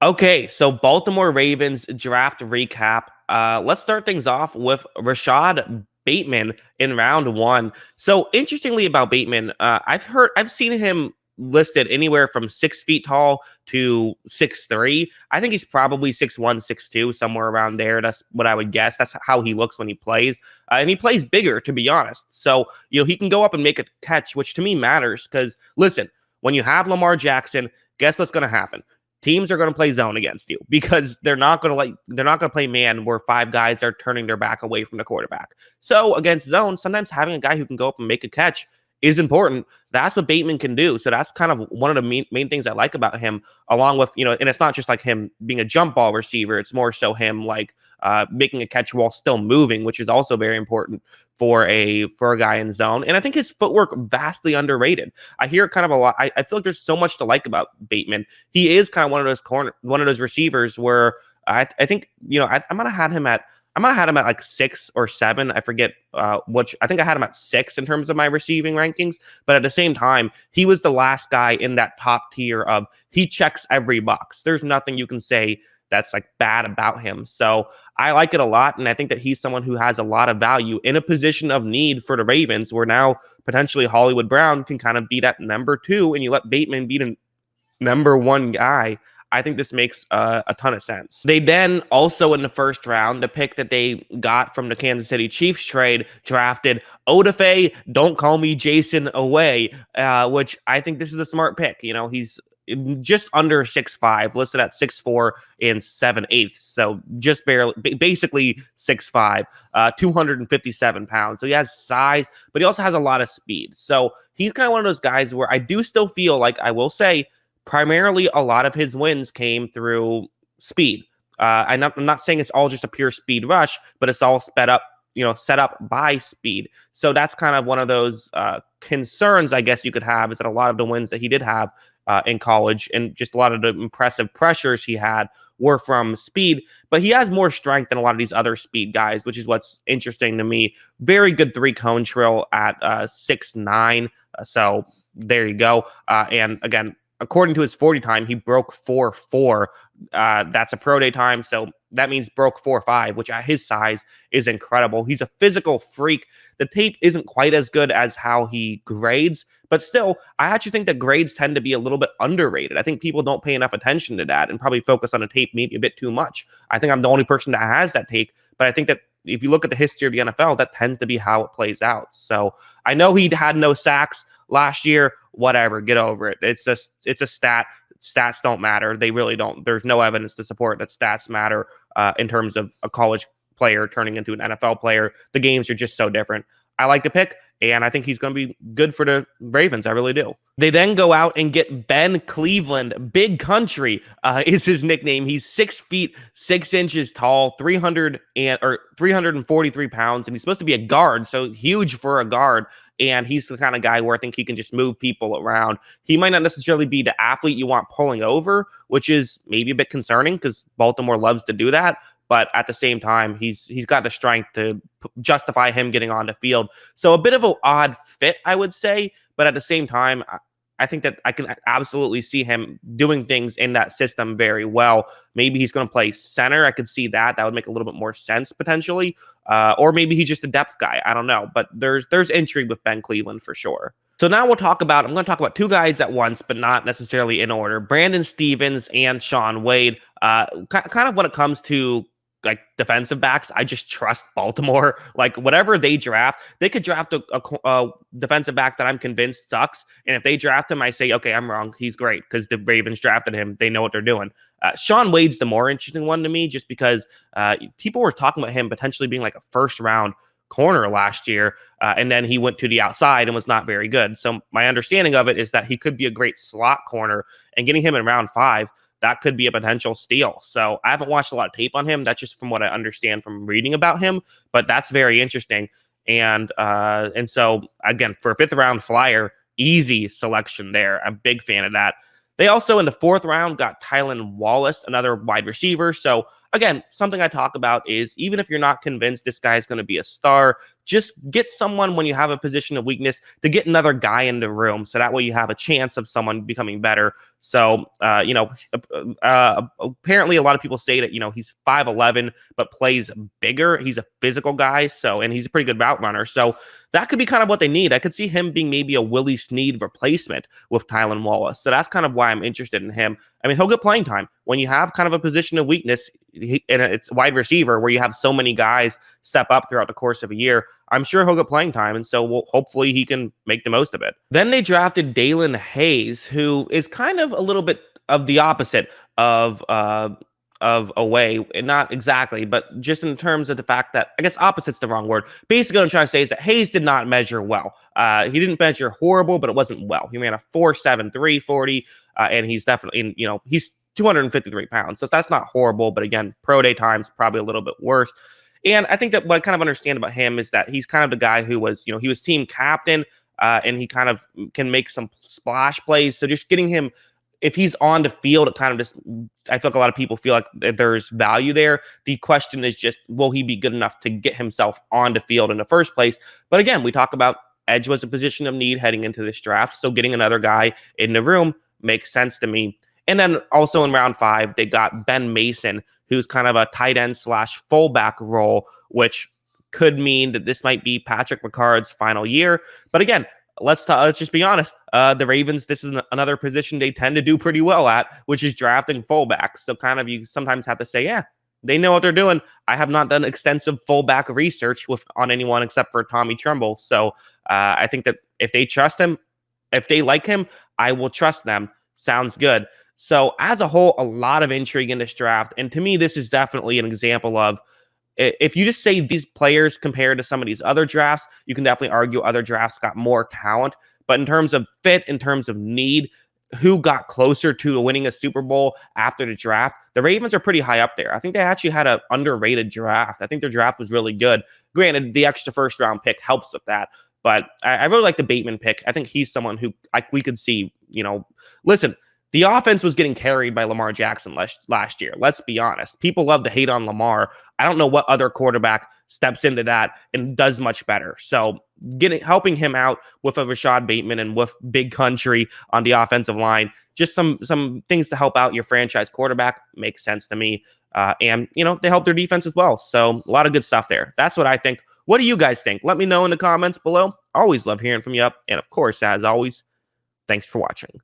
Okay, so Baltimore Ravens draft recap. Let's start things off with Rashod Bateman in round one. So interestingly about Bateman, I've seen him listed anywhere from 6 feet tall to 6'3". I think he's probably 6'1", 6'2", somewhere around there. That's what I would guess. That's how he looks when he plays, and he plays bigger, to be honest. So he can go up and make a catch, which to me matters because listen, when you have Lamar Jackson, guess what's going to happen? Teams are going to play zone against you because they're not going to play man where five guys are turning their back away from the quarterback. So against zone, sometimes having a guy who can go up and make a catch is important. That's what Bateman can do. So that's kind of one of the main things I like about him, along with, and it's not just like him being a jump ball receiver. It's more so him like making a catch while still moving, which is also very important for a guy in zone. And I think his footwork vastly underrated. I hear it kind of a lot. I feel like there's so much to like about Bateman. He is kind of one of those receivers where I think, I might have had him at like 6 or 7. I forget which. I think I had him at 6 in terms of my receiving rankings. But at the same time, he was the last guy in that top tier of he checks every box. There's nothing you can say that's like bad about him. So I like it a lot. And I think that he's someone who has a lot of value in a position of need for the Ravens, where now potentially Hollywood Brown can kind of be that number 2 and you let Bateman be the number 1 guy. I think this makes a ton of sense. They then also in the first round, the pick that they got from the Kansas City Chiefs trade, drafted Odafe, don't call me Jason away, which I think this is a smart pick. He's just under 6'5", listed at 6'4" and 7/8. So just barely, basically 6'5", 257 pounds. So he has size, but he also has a lot of speed. So he's kind of one of those guys where I do still feel like, I will say, primarily a lot of his wins came through speed. I'm not saying it's all just a pure speed rush, but it's all set up by speed. So that's kind of one of those concerns, I guess you could have, is that a lot of the wins that he did have in college and just a lot of the impressive pressures he had were from speed, but he has more strength than a lot of these other speed guys, which is what's interesting to me. Very good 3-cone trill at 6'9". So there you go. And again, according to his 40 time, he broke 4.4. That's a pro day time, so that means broke 4.5, which at his size is incredible. He's a physical freak. The tape isn't quite as good as how he grades, but still, I actually think that grades tend to be a little bit underrated. I think people don't pay enough attention to that and probably focus on the tape maybe a bit too much. I think I'm the only person that has that tape, but I think that if you look at the history of the NFL, that tends to be how it plays out. So I know he had no sacks last year. Whatever, get over it. It's a stat. Stats don't matter. They really don't. There's no evidence to support that stats matter in terms of a college player turning into an NFL player. The games are just so different. I like the pick, and I think he's going to be good for the Ravens. I really do. They then go out and get Ben Cleveland. Big Country is his nickname. He's 6 feet 6 inches tall, 343 pounds, and he's supposed to be a guard, so huge for a guard. And he's the kind of guy where I think he can just move people around. He might not necessarily be the athlete you want pulling over, which is maybe a bit concerning because Baltimore loves to do that. But at the same time, he's got the strength to justify him getting on the field. So a bit of an odd fit, I would say. But at the same time, I think that I can absolutely see him doing things in that system very well. Maybe he's going to play center. I could see that. That would make a little bit more sense potentially. Or maybe he's just a depth guy. I don't know. But there's intrigue with Ben Cleveland for sure. So now I'm going to talk about 2 guys at once, but not necessarily in order. Brandon Stevens and Shaun Wade. Kind of when it comes to like defensive backs, I just trust Baltimore. Like whatever they draft, they could draft a defensive back that I'm convinced sucks. And if they draft him, I say, okay, I'm wrong. He's great because the Ravens drafted him. They know what they're doing. Shaun Wade's the more interesting one to me just because people were talking about him potentially being like a first round corner last year. And then he went to the outside and was not very good. So my understanding of it is that he could be a great slot corner, and getting him in round 5, that could be a potential steal. So I haven't watched a lot of tape on him. That's just from what I understand from reading about him, but that's very interesting. And so again, for a 5th round flyer, easy selection there. I'm a big fan of that. They also in the 4th round got Tylan Wallace, another wide receiver. So again, something I talk about is even if you're not convinced this guy is going to be a star, just get someone when you have a position of weakness to get another guy in the room. So that way you have a chance of someone becoming better. So, apparently a lot of people say that, he's 5'11", but plays bigger. He's a physical guy. So, and he's a pretty good route runner. So that could be kind of what they need. I could see him being maybe a Willie Snead replacement with Tylan Wallace. So that's kind of why I'm interested in him. I mean, he'll get playing time when you have kind of a position of weakness, and it's wide receiver where you have so many guys step up throughout the course of a year. I'm sure he'll get playing time, and so hopefully he can make the most of it. Then they drafted Dalton Hayes, who is kind of a little bit of the opposite of away, and not exactly, but just in terms of the fact that, I guess opposite's the wrong word. Basically, what I'm trying to say is that Hayes did not measure well. He didn't measure horrible, but it wasn't well. He ran a 4.73 40, and he's definitely, he's 253 pounds, so that's not horrible. But again, pro day time's probably a little bit worse. And I think that what I kind of understand about him is that he's kind of the guy who was, he was team captain, and he kind of can make some splash plays. So just getting him, if he's on the field, it kind of just, I feel like a lot of people feel like there's value there. The question is just, will he be good enough to get himself on the field in the first place? But again, we talk about edge was a position of need heading into this draft. So getting another guy in the room makes sense to me. And then also in round 5, they got Ben Mason, who's kind of a tight end / fullback role, which could mean that this might be Patrick Ricard's final year. But again, let's just be honest. The Ravens, this is another position they tend to do pretty well at, which is drafting fullbacks. So kind of you sometimes have to say, yeah, they know what they're doing. I have not done extensive fullback research on anyone except for Tommy Tremble. So I think that if they trust him, if they like him, I will trust them. Sounds good. So as a whole, a lot of intrigue in this draft. And to me, this is definitely an example of, if you just say these players compared to some of these other drafts, you can definitely argue other drafts got more talent. But in terms of fit, in terms of need, who got closer to winning a Super Bowl after the draft, the Ravens are pretty high up there. I think they actually had an underrated draft. I think their draft was really good. Granted, the extra first round pick helps with that. But I really like the Bateman pick. I think he's someone who we could see, listen, the offense was getting carried by Lamar Jackson last year. Let's be honest. People love to hate on Lamar. I don't know what other quarterback steps into that and does much better. So helping him out with a Rashod Bateman and with Big Country on the offensive line, just some things to help out your franchise quarterback makes sense to me. And they help their defense as well. So a lot of good stuff there. That's what I think. What do you guys think? Let me know in the comments below. Always love hearing from you. And of course, as always, thanks for watching.